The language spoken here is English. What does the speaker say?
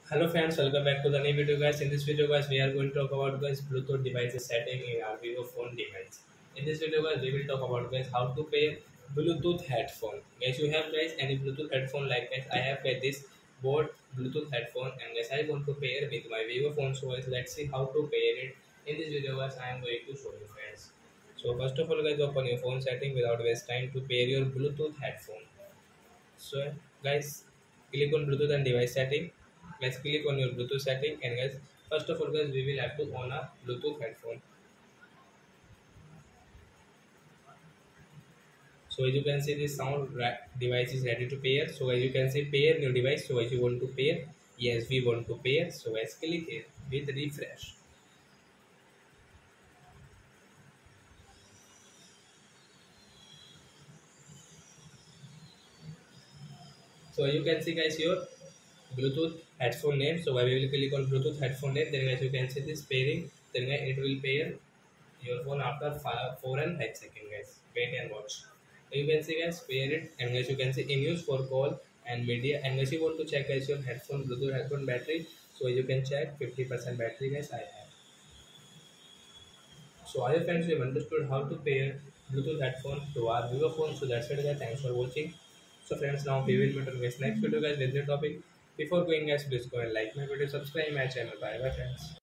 Hello friends, welcome back to the new video guys. In this video guys, we are going to talk about guys Bluetooth devices setting in our Vivo phone device. In this video guys, we will talk about guys how to pair Bluetooth headphone. Guys, you have guys any Bluetooth headphone like guys I have guys this board Bluetooth headphone and guys I want to pair with my Vivo phone. So guys, let's see how to pair it. In this video guys, I am going to show you friends. So first of all guys, open your phone setting without waste time to pair your Bluetooth headphone. So guys, click on Bluetooth and device setting. Let's click on your Bluetooth setting and guys, first of all guys, we will have to on a Bluetooth headphone. So as you can see, this device is ready to pair. So as you can see, pair new device. So as you want to pair, yes, we want to pair. So let's click here with refresh. So as you can see guys, your Bluetooth headphone name. So I will click on Bluetooth headphone name. Then as you can see this pairing, then it will pair your phone after 4 and 5 seconds guys. Wait and watch. You can see guys pair it and guys you can see in use for call and media and guys you want to check guys your headphone Bluetooth headphone battery. So you can check 50% battery guys I have. So I friends we have understood how to pair Bluetooth headphone to our Vivo phone. So that's it guys. Thanks for watching. So friends, now we will meet on guys next video guys with the topic. Before going guys, please go and like my video, subscribe my channel. Bye bye friends.